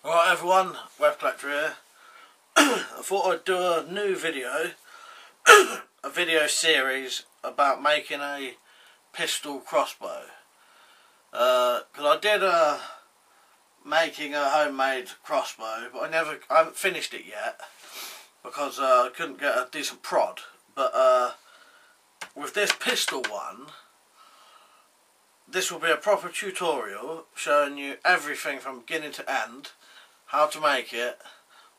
Alright everyone, WeaponCollector here. I thought I'd do a new video, a video series about making a pistol crossbow. Because I did making a homemade crossbow, but I haven't finished it yet because I couldn't get a decent prod. But with this pistol one, this will be a proper tutorial showing you everything from beginning to end, how to make it,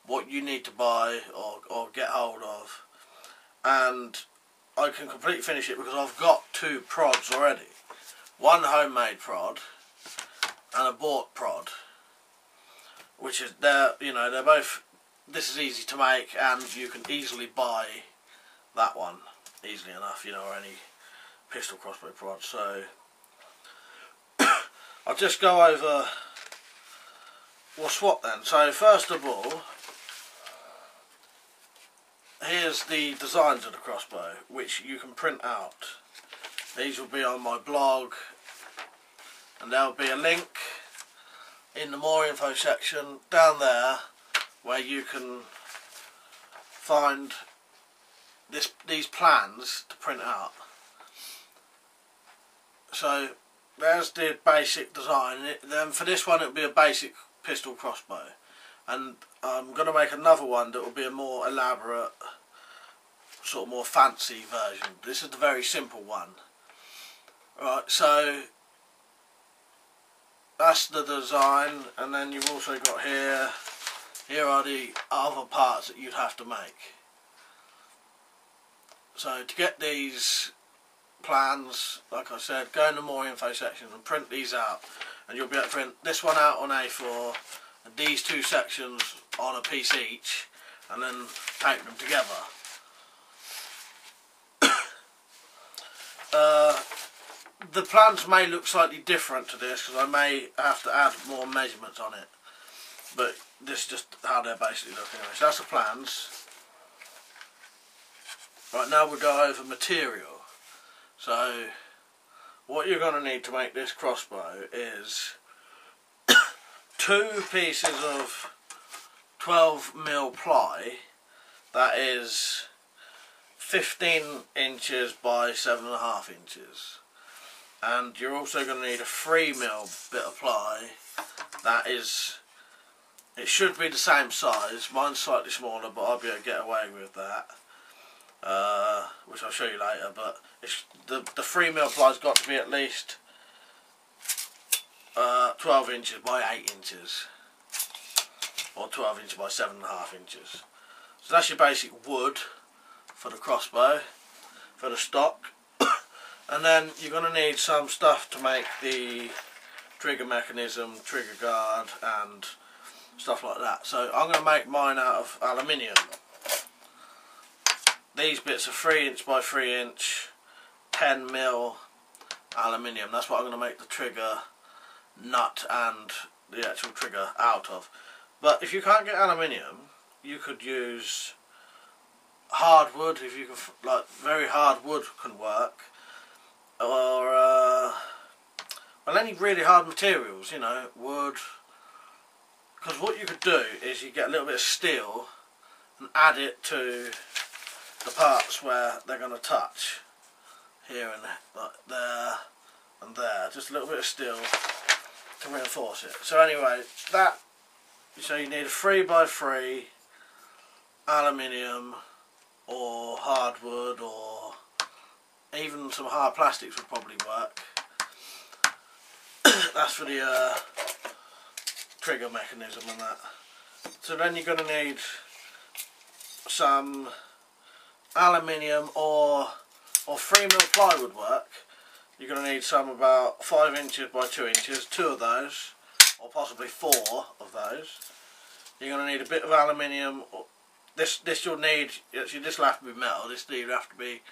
what you need to buy or get hold of, and I can completely finish it because I've got two prods already. One homemade prod and a bought prod, which is they're both, this is easy to make and you can easily buy that one easily enough, or any pistol crossbow prod. So I'll just go over what's what then. So first of all, here's the designs of the crossbow, which you can print out. These will be on my blog, and there'll be a link in the more info section down there where you can find these plans to print out. So there's the basic design. Then for this one it'll be a basic pistol crossbow, and I'm going to make another one that will be a more elaborate, sort of more fancy version. This is the very simple one. Right, so that's the design, and then you've also got here are the other parts that you'd have to make. So to get these plans, like I said, go in the more info section and print these out, and you'll be able to print this one out on A4 and these two sections on a piece each, and then tape them together. The plans may look slightly different to this because I may have to add more measurements on it, but this is just how they're basically looking. So that's the plans. Right, now we'll go over material. So what you're going to need to make this crossbow is 2 pieces of 12mm ply, that is 15 inches by 7.5 inches. And you're also going to need a 3mm bit of ply. That is, it should be the same size. Mine's slightly smaller, but I'll be able to get away with that, which I'll show you later. But it's, the 3mm ply's got to be at least 12 inches by 8 inches, or 12 inches by 7.5 inches. So that's your basic wood for the crossbow, for the stock. And then you're going to need some stuff to make the trigger mechanism, trigger guard and stuff like that. So I'm going to make mine out of aluminium. These bits are 3 inch by 3 inch 10mm aluminium. That's what I'm going to make the trigger nut and the actual trigger out of. But if you can't get aluminium, you could use hardwood. If you can, like, very hard wood can work, or well, any really hard materials, wood. Because what you could do is you get a little bit of steel and add it to the parts where they're going to touch, here and like there and there, just a little bit of steel to reinforce it. So anyway, so you need a 3x3 aluminium or hardwood, or even some hard plastics would probably work. That's for the trigger mechanism and that. So then you're going to need some aluminium, or 3mm ply would work. You're going to need some about 5 inches by 2 inches, 2 of those, or possibly 4 of those. You're going to need a bit of aluminium. This you'll need, actually this will have to be metal, this will have to be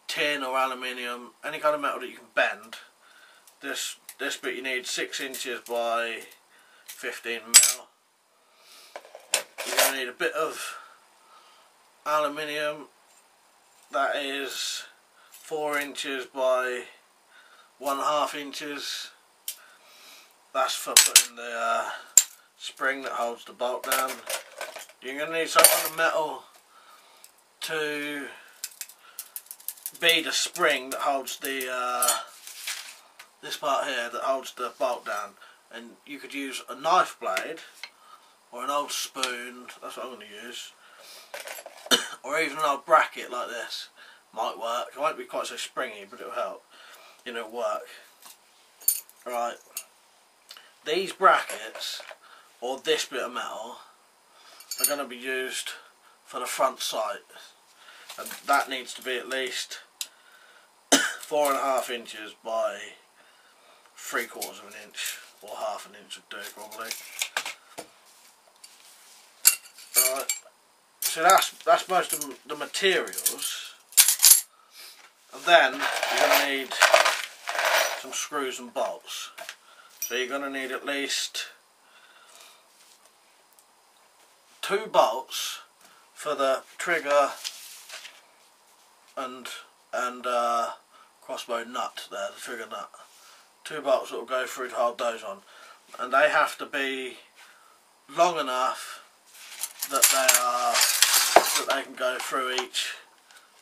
tin or aluminium, any kind of metal that you can bend. This bit you need 6 inches by 15mm. You're going to need a bit of aluminium, that is 4 inches by 1.5 inches. That's for putting the spring that holds the bolt down. You're going to need some kind of metal to be the spring that holds the this part here that holds the bolt down. And you could use a knife blade or an old spoon, that's what I'm going to use, or even an old bracket like this. Might work. It won't be quite so springy, but it'll help. You know, work. Right. These brackets, or this bit of metal, are going to be used for the front sight. And that needs to be at least 4.5 inches by 3/4 of an inch, or half an inch would do probably. Right. So that's most of the materials. And then you're going to need some screws and bolts. So you're going to need at least 2 bolts for the trigger and crossbow nut there, the trigger nut. 2 bolts that will go through to hold those on, and they have to be long enough that they can go through each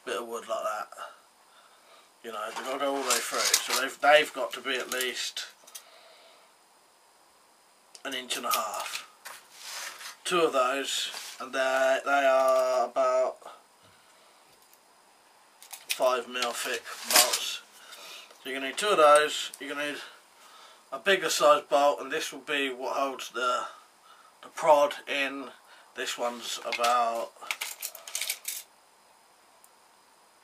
bit of wood like that. You know, they've got to go all the way through. So they've got to be at least 1.5 inches. 2 of those, and they are about 5mm thick bolts. So you're going to need 2 of those. You're going to need a bigger size bolt, and this will be what holds the prod in. This one's about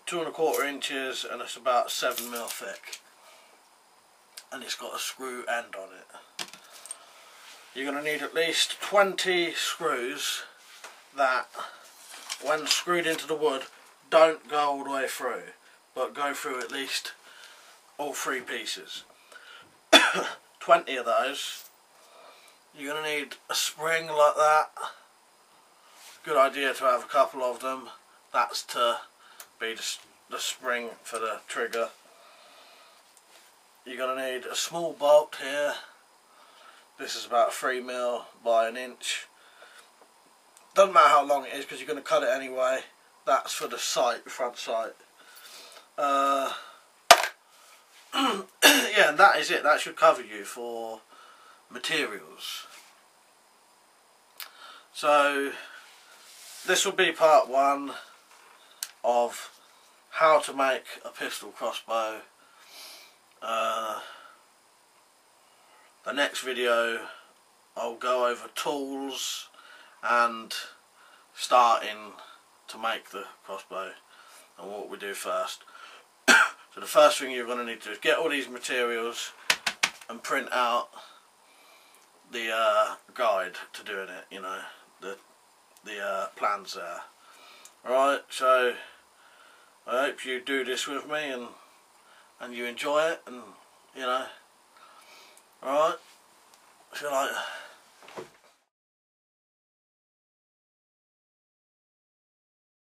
2.25 inches, and it's about 7mm thick, and it's got a screw end on it. You're going to need at least 20 screws that, when screwed into the wood, don't go all the way through, but go through at least all 3 pieces. 20 of those. You're going to need a spring like that. Good idea to have a couple of them. That's to be the spring for the trigger. You're going to need a small bolt here. This is about 3mm by 1 inch. Doesn't matter how long it is because you're going to cut it anyway. That's for the sight, the front sight. Yeah, and that is it. That should cover you for materials. So this will be part 1 of how to make a pistol crossbow. The next video I'll go over tools and starting to make the crossbow and what we do first. So the first thing you're going to need to do is get all these materials and print out the guide to doing it, you know, the plans there. Alright, so I hope you do this with me and you enjoy it, and you know, alright, see you later.